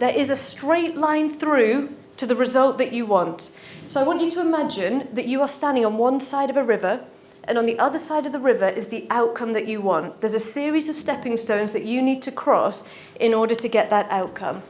there is a straight line through to the result that you want. So I want you to imagine that you are standing on one side of a river, and on the other side of the river is the outcome that you want. There's a series of stepping stones that you need to cross in order to get that outcome.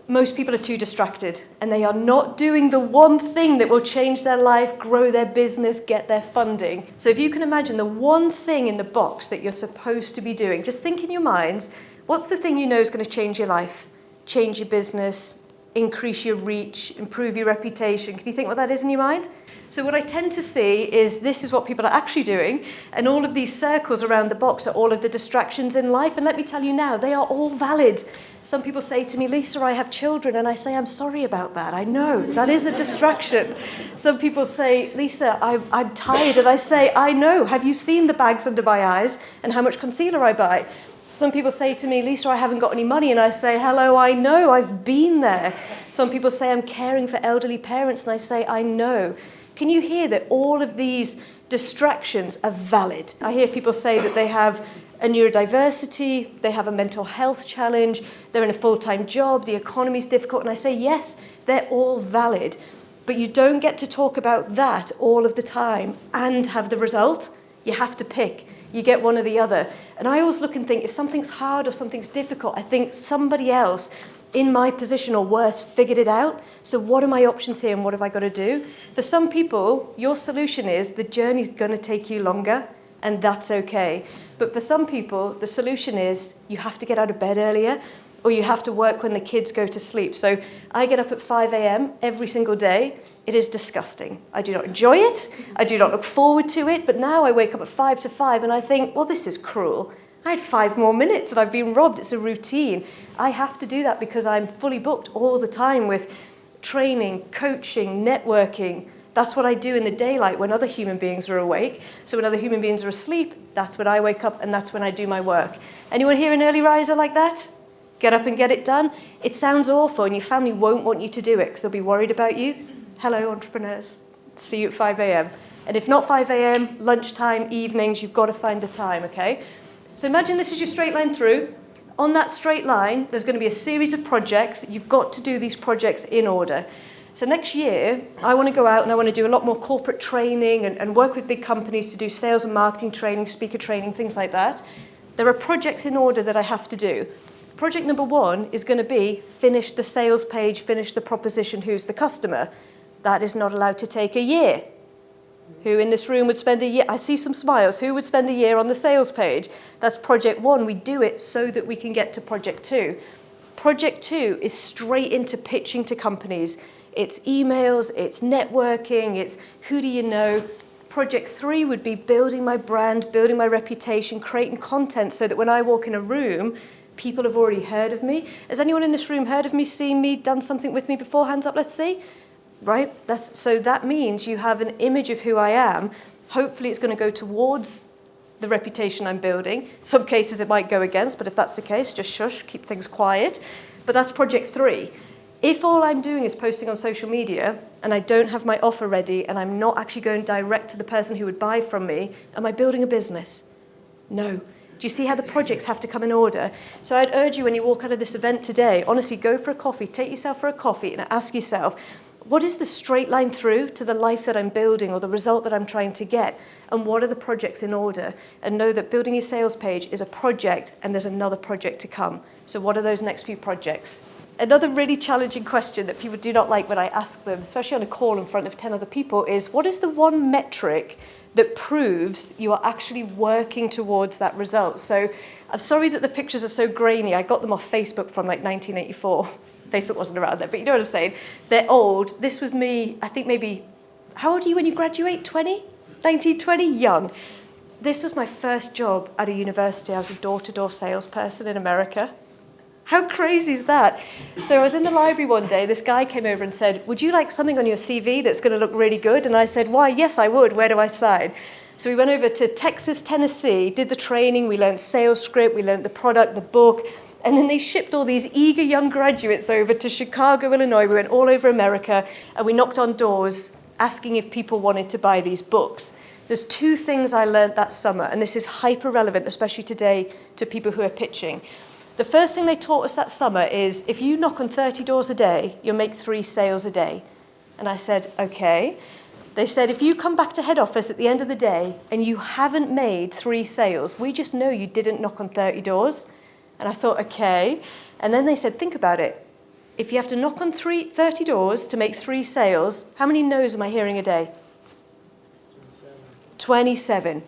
Most people are too distracted, and they are not doing the one thing that will change their life, grow their business, get their funding. So if you can imagine the one thing in the box that you're supposed to be doing, just think in your minds, what's the thing you know is going to change your life, change your business, increase your reach, improve your reputation? Can you think what that is in your mind? So what I tend to see is this is what people are actually doing, and all of these circles around the box are all of the distractions in life, and let me tell you now, they are all valid. Some people say to me, Lisa, I have children, and I say, I'm sorry about that. I know, that is a distraction. Some people say, Lisa, I'm tired, and I say, I know. Have you seen the bags under my eyes and how much concealer I buy? Some people say to me, Lisa, I haven't got any money, and I say, hello, I know, I've been there. Some people say, I'm caring for elderly parents, and I say, I know. Can you hear that all of these distractions are valid? I hear people say that they have a neurodiversity, they have a mental health challenge, they're in a full-time job, the economy's difficult, and I say, yes, they're all valid, but you don't get to talk about that all of the time and have the result. You have to pick. You get one or the other. And I always look and think, if something's hard or something's difficult, I think somebody else in my position or worse figured it out. So what are my options here and what have I got to do? For some people, your solution is the journey's going to take you longer, and that's okay. But for some people, the solution is you have to get out of bed earlier, or you have to work when the kids go to sleep. So I get up at 5 a.m. every single day. It is disgusting. I do not enjoy it. I do not look forward to it. But now I wake up at 5 to 5 and I think, well, this is cruel. I had 5 more minutes and I've been robbed. It's a routine. I have to do that because I'm fully booked all the time with training, coaching, networking. That's what I do in the daylight when other human beings are awake. So when other human beings are asleep, that's when I wake up and that's when I do my work. Anyone here an early riser like that? Get up and get it done? It sounds awful and your family won't want you to do it because they'll be worried about you. Hello, entrepreneurs. See you at 5 a.m. And if not 5 a.m., lunchtime, evenings, you've got to find the time, okay? So imagine this is your straight line through. On that straight line, there's going to be a series of projects. You've got to do these projects in order. So next year, I want to go out and I want to do a lot more corporate training and work with big companies to do sales and marketing training, speaker training, things like that. There are projects in order that I have to do. Project number 1 is going to be finish the sales page, finish the proposition, who's the customer. That is not allowed to take a year. Who in this room would spend a year? I see some smiles. Who would spend a year on the sales page? That's project 1. We do it so that we can get to project 2. Project 2 is straight into pitching to companies. It's emails, it's networking, it's who do you know. Project 3 would be building my brand, building my reputation, creating content so that when I walk in a room, people have already heard of me. Has anyone in this room heard of me, seen me, done something with me before? Hands up, let's see. Right? So that means you have an image of who I am. Hopefully it's going to go towards the reputation I'm building. Some cases it might go against, but if that's the case, just shush, keep things quiet. But that's project 3. If all I'm doing is posting on social media and I don't have my offer ready and I'm not actually going direct to the person who would buy from me, am I building a business? No. Do you see how the projects have to come in order? So I'd urge you when you walk out of this event today, honestly, go for a coffee, take yourself for a coffee and ask yourself, what is the straight line through to the life that I'm building or the result that I'm trying to get? And what are the projects in order? And know that building your sales page is a project and there's another project to come. So what are those next few projects? Another really challenging question that people do not like when I ask them, especially on a call in front of 10 other people, is what is the one metric that proves you are actually working towards that result? So I'm sorry that the pictures are so grainy. I got them off Facebook from like 1984. Facebook wasn't around then, but you know what I'm saying. They're old. This was me, I think maybe, how old are you when you graduate? 20? 19, 20? Young. This was my first job at a university. I was a door-to-door salesperson in America. How crazy is that? So I was in the library one day, this guy came over and said, would you like something on your CV that's going to look really good? And I said, why, yes, I would. Where do I sign? So we went over to Texas, Tennessee, did the training, we learned sales script, we learned the product, the book, and then they shipped all these eager young graduates over to Chicago, Illinois. We went all over America, and we knocked on doors asking if people wanted to buy these books. There's 2 things I learned that summer, and this is hyper relevant, especially today, to people who are pitching. The first thing they taught us that summer is if you knock on 30 doors a day, you'll make 3 sales a day. And I said, okay. They said, if you come back to head office at the end of the day and you haven't made 3 sales, we just know you didn't knock on 30 doors. And I thought, okay. And then they said, think about it. If you have to knock on 30 doors to make 3 sales, how many no's am I hearing a day? 27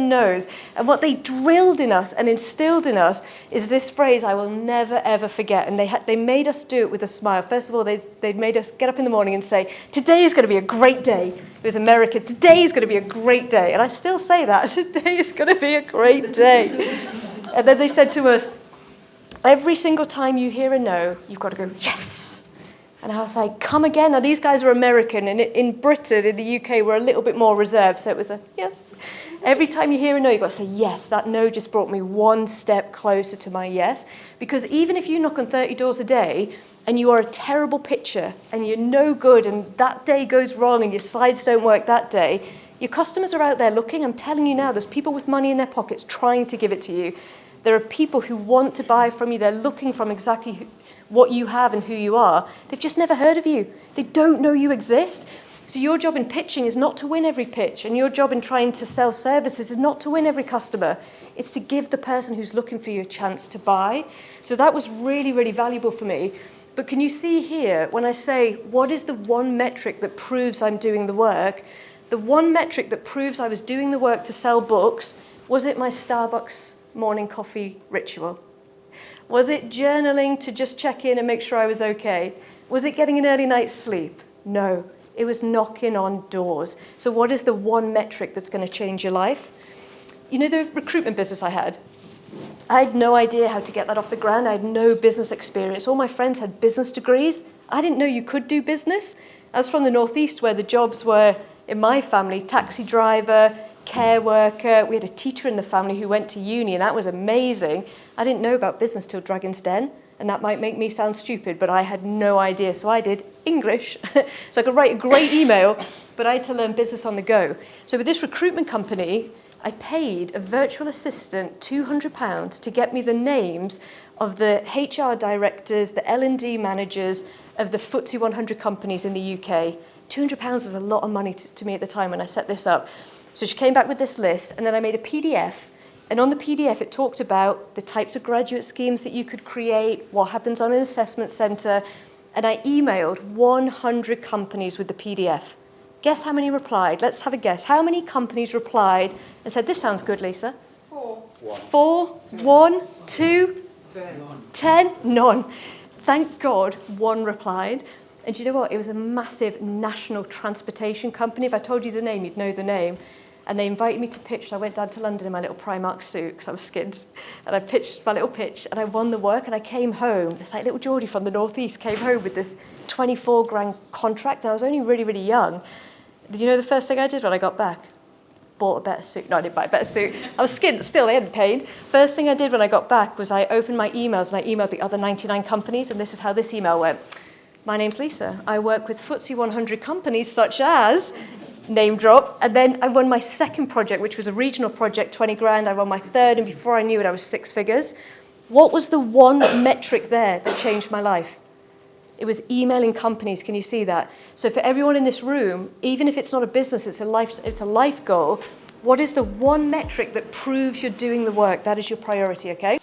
no's. And what they drilled in us and instilled in us is this phrase I will never, ever forget. And they made us do it with a smile. First of all, they made us get up in the morning and say, today is going to be a great day. It was America. Today is going to be a great day. And I still say that. Today is going to be a great day. And then they said to us, every single time you hear a no, you've got to go, yes. And I was like, come again. Now, these guys are American, and in Britain, in the UK, we're a little bit more reserved. So it was a yes. Every time you hear a no, you've got to say yes. That no just brought me one step closer to my yes. Because even if you knock on 30 doors a day, and you are a terrible pitcher, and you're no good, and that day goes wrong, and your slides don't work that day, your customers are out there looking. I'm telling you now, there's people with money in their pockets trying to give it to you. There are people who want to buy from you. They're looking from exactly what you have and who you are. They've just never heard of you. They don't know you exist. So your job in pitching is not to win every pitch, and your job in trying to sell services is not to win every customer. It's to give the person who's looking for you a chance to buy. So that was really, really valuable for me. But can you see here, when I say, what is the one metric that proves I'm doing the work? The one metric that proves I was doing the work to sell books, was it my Starbucks morning coffee ritual? Was it journaling to just check in and make sure I was okay? Was it getting an early night's sleep? No, it was knocking on doors. So what is the one metric that's going to change your life? You know the recruitment business I had no idea how to get that off the ground. I had no business experience. All my friends had business degrees. I didn't know you could do business. I was from the Northeast where the jobs were, in my family, taxi driver, care worker. We had a teacher in the family who went to uni, and that was amazing. I didn't know about business till Dragon's Den, and that might make me sound stupid, but I had no idea. So I did English. So I could write a great email, but I had to learn business on the go. So with this recruitment company, I paid a virtual assistant £200 to get me the names of the HR directors, the L&D managers of the FTSE 100 companies in the UK. £200 was a lot of money to me at the time when I set this up. So she came back with this list, and then I made a PDF. And on the PDF, it talked about the types of graduate schemes that you could create, what happens on an assessment centre. And I emailed 100 companies with the PDF. Guess how many replied? Let's have a guess. How many companies replied and said, this sounds good, Lisa? 4. 4, 1, 2, 10, none. Thank God, 1 replied. And do you know what? It was a massive national transportation company. If I told you the name, you'd know the name. And they invited me to pitch. So I went down to London in my little Primark suit because I was skint. And I pitched my little pitch, and I won the work. And I came home. This like little Geordie from the Northeast came home with this 24 grand contract. And I was only really, really young. Did you know the first thing I did when I got back? Bought a better suit. No, I didn't buy a better suit. I was skint still. They hadn't paid. First thing I did when I got back was I opened my emails and I emailed the other 99 companies. And this is how this email went. My name's Lisa. I work with FTSE 100 companies such as name drop. And then I won my second project, which was a regional project, 20 grand. I won my third, and before I knew it, I was 6 figures. What was the one metric there that changed my life? It was emailing companies. Can you see that? So for everyone in this room, even if it's not a business, it's a life goal, what is the one metric that proves you're doing the work? That is your priority, okay?